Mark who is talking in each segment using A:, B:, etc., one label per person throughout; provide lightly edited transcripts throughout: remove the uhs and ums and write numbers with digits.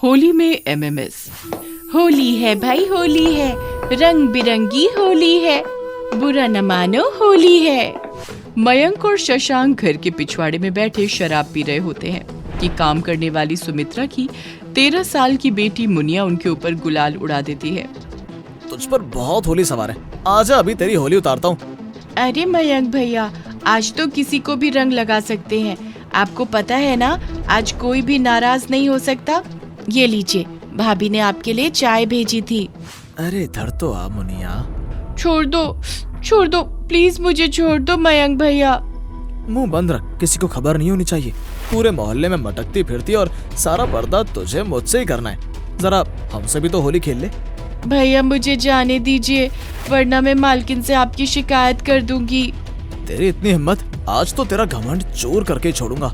A: होली में एमएमएस। होली है भाई होली है, रंग बिरंगी होली है, बुरा न मानो होली है। मयंक और शशांक घर के पिछवाड़े में बैठे शराब पी रहे होते हैं कि काम करने वाली सुमित्रा की 13 साल की बेटी मुनिया उनके ऊपर गुलाल उड़ा देती है।
B: तुझ पर बहुत होली सवार है, आजा अभी तेरी होली उतारता हूँ।
A: अरे मयंक भैया, आज तो किसी को भी रंग लगा सकते हैं, आपको पता है ना, आज कोई भी नाराज नहीं हो सकता। ये लीजिए, भाभी ने आपके लिए चाय भेजी थी।
B: अरे इधर तो आ मुनिया।
A: छोड़ दो प्लीज, मुझे छोड़ दो मयंक भैया।
B: मुंह बंद रख, किसी को खबर नहीं होनी चाहिए। पूरे मोहल्ले में मटकती फिरती और सारा पर्दा तुझे मुझसे ही करना है। जरा हमसे भी तो होली खेल ले।
A: भैया मुझे जाने दीजिए, वरना मैं मालकिन से आपकी शिकायत कर दूंगी।
B: तेरी इतनी हिम्मत, आज तो तेरा घमंड चोर करके छोड़ूंगा।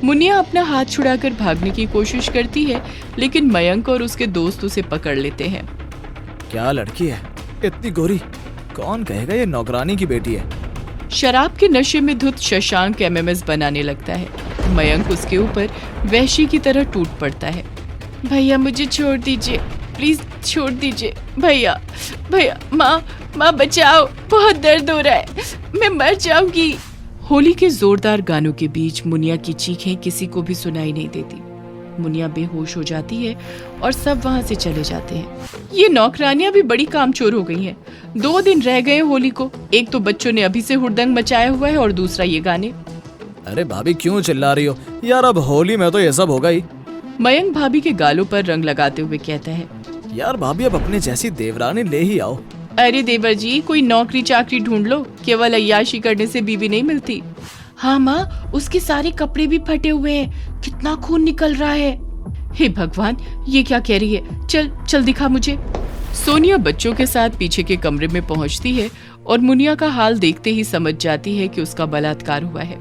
A: मुनिया अपना हाथ छुड़ाकर भागने की कोशिश करती है, लेकिन मयंक और उसके दोस्त उसे पकड़ लेते हैं।
B: क्या लड़की है, इतनी गोरी, कौन कहेगा ये नौकरानी की बेटी है।
A: शराब के नशे में धुत शशांक एमएमएस बनाने लगता है। मयंक उसके ऊपर वैशी की तरह टूट पड़ता है। भैया मुझे छोड़ दीजिए, प्लीज छोड़ दीजिए भैया। माँ बचाओ, बहुत दर्द हो रहा है, मैं मर जाऊंगी। होली के जोरदार गानों के बीच मुनिया की चीखें किसी को भी सुनाई नहीं देती। मुनिया बेहोश हो जाती है और सब वहाँ से चले जाते हैं। ये नौकरानियां भी बड़ी कामचोर हो गई हैं। 2 दिन रह गए होली को, एक तो बच्चों ने अभी से हुड़दंग मचाया हुआ है और दूसरा ये गाने।
B: अरे भाभी क्यों चिल्ला रही हो यार, अब होली में तो ये सब होगा ही।
A: मयंक भाभी के गालों पर रंग लगाते हुए कहता है,
B: यार भाभी अब अपने जैसी देवरानी ले ही आओ।
A: अरे देवर जी, कोई नौकरी चाकरी ढूंढ लो, केवल अय्याशी करने से बीवी नहीं मिलती। हाँ माँ, उसके सारे कपड़े भी फटे हुए हैं, कितना खून निकल रहा है। हे भगवान, ये क्या कह रही है, चल दिखा मुझे। सोनिया बच्चों के साथ पीछे के कमरे में पहुंचती है और मुनिया का हाल देखते ही समझ जाती है कि उसका बलात्कार हुआ है।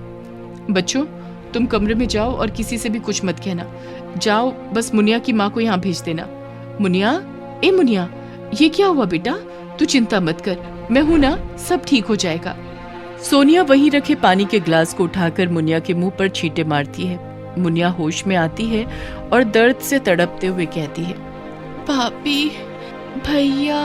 A: बच्चों, तुम कमरे में जाओ और किसी से भी कुछ मत कहना। जाओ, बस मुनिया की माँ को यहाँ भेज देना। मुनिया, ए मुनिया, ये क्या हुआ बेटा, तू चिंता मत कर, मैं हूं ना, सब ठीक हो जाएगा। सोनिया वहीं रखे पानी के ग्लास को उठाकर मुनिया के मुंह पर छींटे मारती है। मुनिया होश में आती है और दर्द से तड़पते हुए कहती है, भाभी, भैया।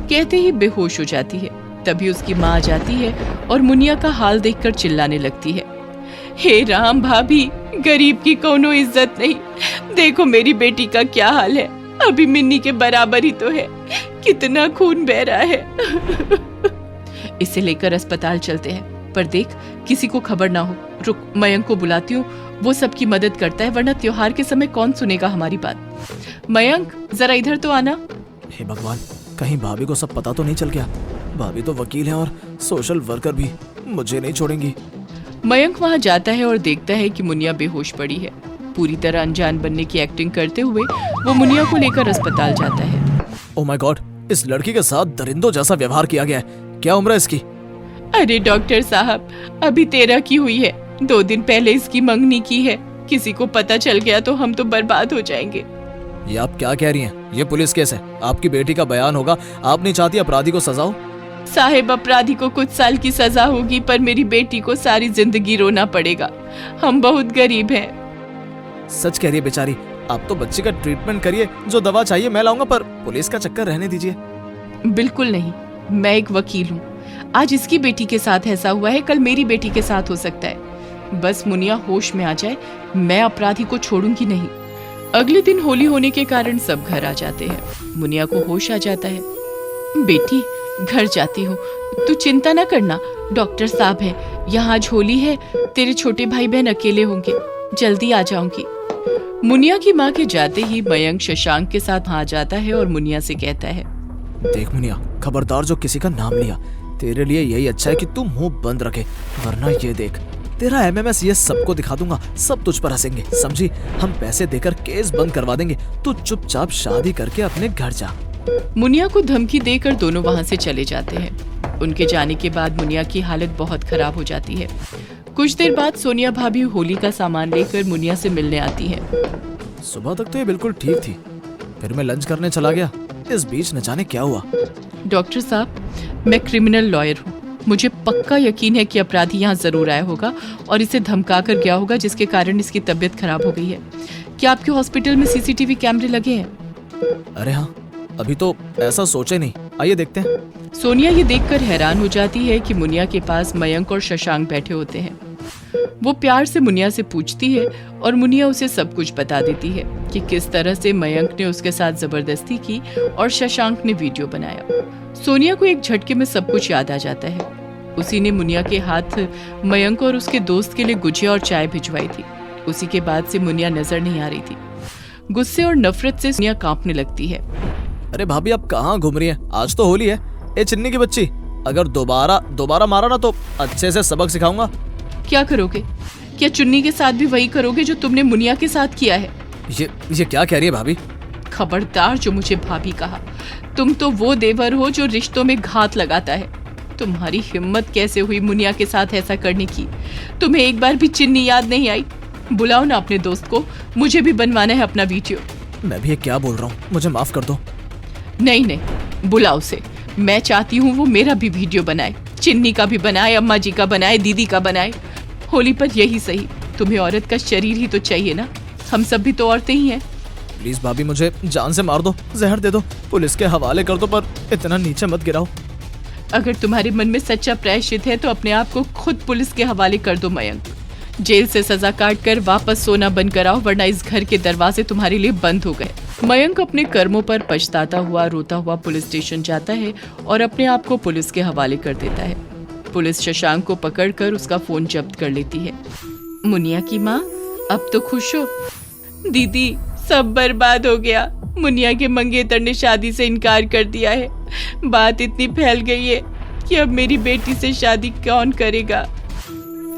A: कहते ही बेहोश हो जाती है। तभी उसकी माँ आ जाती है और मुनिया का हाल देखकर चिल्लाने लगती है, हे राम भाभी, गरीब की कोनो इज्जत नहीं, देखो मेरी बेटी का क्या हाल है, अभी मिन्नी के बराबर ही तो है, कितना खून बह रहा है। इसे लेकर अस्पताल चलते हैं, पर देख किसी को खबर ना हो। रुक, मयंक को बुलाती हूँ, वो सबकी मदद करता है, वरना त्योहार के समय कौन सुनेगा हमारी बात। मयंक, जरा इधर तो आना।
B: हे भगवान, कहीं भाभी को सब पता तो नहीं चल गया। भाभी तो वकील है और सोशल वर्कर भी, मुझे नहीं छोड़ेंगी।
A: मयंक वहाँ जाता है और देखता है कि मुनिया बेहोश पड़ी है। पूरी तरह अनजान बनने की एक्टिंग करते हुए वो मुनिया को लेकर अस्पताल जाता है।
B: ओह माय गॉड, इस लड़की के साथ दरिंदों जैसा व्यवहार किया गया है। क्या उम्र है इसकी?
A: अरे डॉक्टर साहब, अभी 13 की हुई है, 2 दिन पहले इसकी मंगनी की है, किसी को पता चल गया तो हम तो बर्बाद हो जाएंगे।
B: ये आप क्या कह रही हैं? ये पुलिस केस है, आपकी बेटी का बयान होगा। आप नहीं चाहती अपराधी को सजा हो?
A: साहिब, अपराधी को कुछ साल की सजा होगी, पर मेरी बेटी को सारी जिंदगी रोना पड़ेगा। हम बहुत गरीब हैं।
B: सच कह रही है बेचारी, आप तो बच्चे का ट्रीटमेंट करिए, जो दवा चाहिए मैं लाऊंगा, पर पुलिस का चक्कर रहने दीजिए।
A: बिल्कुल नहीं, मैं एक वकील हूँ। आज इसकी बेटी के साथ ऐसा हुआ है, कल मेरी बेटी के साथ हो सकता है। बस मुनिया होश में आ जाए, मैं अपराधी को छोड़ूंगी नहीं। अगले दिन होली होने के कारण सब घर आ जाते हैं। मुनिया को होश आ जाता है। बेटी, घर जाती हूँ, तू चिंता न करना, डॉक्टर साहब हैं, यहाँ आज होली है, तेरे छोटे भाई बहन अकेले होंगे, जल्दी आ जाऊंगी। मुनिया की माँ के जाते ही मयंक शशांक के साथ आ जाता है और मुनिया से कहता है,
B: देख मुनिया, खबरदार जो किसी का नाम लिया, तेरे लिए यही अच्छा है कि तू मुंह बंद रखे, वरना ये देख, तेरा एमएमएस ये सबको दिखा दूंगा, सब तुझ पर हंसेंगे, समझी? हम पैसे देकर केस बंद करवा देंगे, तू चुपचाप शादी करके अपने घर जा।
A: मुनिया को धमकी देकर दोनों वहाँ से चले जाते हैं। उनके जाने के बाद मुनिया की हालत बहुत खराब हो जाती है। कुछ देर बाद सोनिया भाभी होली का सामान लेकर मुनिया से मिलने आती है।
B: सुबह तक तो ये बिल्कुल ठीक थी, फिर मैं लंच करने चला गया, इस बीच न जाने क्या हुआ।
A: डॉक्टर साहब, मैं क्रिमिनल लॉयर हूँ, मुझे पक्का यकीन है कि अपराधी यहाँ जरूर आया होगा और इसे धमका कर गया होगा, जिसके कारण इसकी तबीयत खराब हो गई है। क्या आपके हॉस्पिटल में सीसीटीवी कैमरे लगे हैं?
B: अरे हाँ, अभी तो ऐसा सोचे नहीं, आइए देखते हैं।
A: सोनिया ये देखकर हैरान हो जाती है कि मुनिया के पास मयंक और शशांक बैठे होते हैं। वो प्यार से मुनिया से पूछती है और मुनिया उसे सब कुछ बता देती है कि किस तरह से मयंक ने उसके साथ जबरदस्ती की और शशांक ने वीडियो बनाया। सोनिया को एक झटके में सब कुछ याद आ जाता है। उसी ने मुनिया के हाथ मयंक और उसके दोस्त के लिए गुजिया और चाय भिजवाई थी। उसी के बाद से मुनिया नजर नहीं आ रही थी। गुस्से और नफरत से सोनिया कांपने लगती है।
B: अरे भाभी, आप कहाँ घूम रही हैं? आज तो होली है। ए चिन्नी की बच्ची, अगर दोबारा मारा ना तो अच्छे से सबक सिखाऊंगा।
A: क्या करोगे? क्या चुन्नी के साथ भी वही करोगे जो तुमने मुनिया के साथ किया है?
B: ये क्या कह रही है भाभी?
A: खबरदार जो मुझे भाभी कहा। तुम तो वो देवर हो जो रिश्तों में घात लगाता है। तुम्हारी हिम्मत कैसे हुई मुनिया के साथ ऐसा करने की? तुम्हें एक बार भी चिन्नी याद नहीं आई? बुलाओ ना अपने दोस्त को, मुझे भी बनवाना है अपना वीडियो।
B: मैं भी ये क्या बोल रहा हूँ, मुझे माफ कर दो।
A: नहीं, बुलाओ उसे। मैं चाहती हूँ वो मेरा भी वीडियो बनाए, चिन्नी का भी बनाए, अम्मा जी का बनाए, दीदी का बनाए। होली पर यही सही, तुम्हें औरत का शरीर ही तो चाहिए ना। हम सब भी तो औरतें ही हैं।
B: प्लीज भाभी, मुझे जान से मार दो, जहर दे दो, पुलिस के हवाले कर दो, पर इतना नीचे मत गिराओ।
A: अगर तुम्हारे मन में सच्चा प्रायश्चित है तो अपने आप को खुद पुलिस के हवाले कर दो मयंक। जेल से सजा काट कर वापस सोना बनकर आओ, वरना इस घर के दरवाजे तुम्हारे लिए बंद हो गए। मयंक अपने कर्मों पर पछताता हुआ रोता हुआ पुलिस स्टेशन जाता है और अपने आप को पुलिस के हवाले कर देता है। पुलिस शशांक को पकड़कर उसका फोन जब्त कर लेती है। मुनिया की माँ, अब तो खुश हो? दीदी, सब बर्बाद हो गया। मुनिया के मंगेतर ने शादी से इनकार कर दिया है। बात इतनी फैल गई है कि अब मेरी बेटी से शादी कौन करेगा?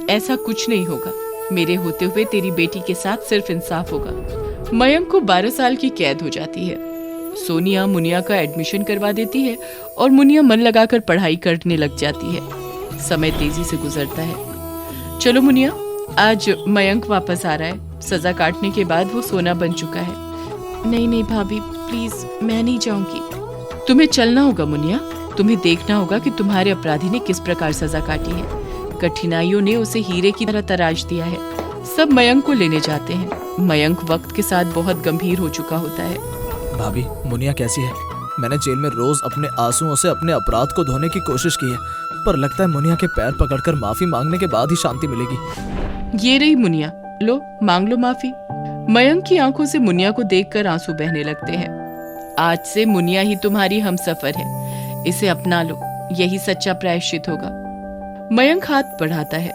A: ऐसा कुछ नहीं होगा। मेरे होते हुए तेरी बेटी के साथ सिर्फ इंसाफ होगा। मयंक को 12 साल की कैद हो जाती है। सोनिया मुनिया का एडमिशन करवा देती है और मुनिया मन लगाकर पढ़ाई करने लग जाती है। समय तेजी से गुजरता है। चलो मुनिया, आज मयंक वापस आ रहा है। सजा काटने के बाद वो सोना बन चुका है। नहीं भाभी, प्लीज, मैं नहीं जाऊंगी। तुम्हें चलना होगा मुनिया। तुम्हें देखना होगा कि तुम्हारे अपराधी ने किस प्रकार सजा काटी है। कठिनाइयों ने उसे हीरे की तरह तराश दिया है। सब मयंक को लेने जाते हैं। मयंक वक्त के साथ बहुत गंभीर हो चुका होता है।
B: भाभी, मुनिया कैसी है? मैंने जेल में रोज अपने आंसुओं से अपने अपराध को धोने की कोशिश की है, पर लगता है मुनिया के पैर पकड़कर माफी मांगने के बाद ही शांति मिलेगी।
A: ये रही मुनिया, लो मांग लो माफी। मयंक की आंखों से मुनिया को देखकर आंसू बहने लगते हैं। आज से मुनिया ही तुम्हारी हमसफर है। इसे अपना लो, यही सच्चा प्रायश्चित होगा। मयंक हाथ बढ़ाता है।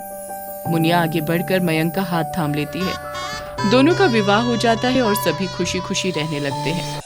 A: मुनिया आगे बढ़कर मयंक का हाथ थाम लेती है। दोनों का विवाह हो जाता है और सभी खुशी खुशी रहने लगते हैं।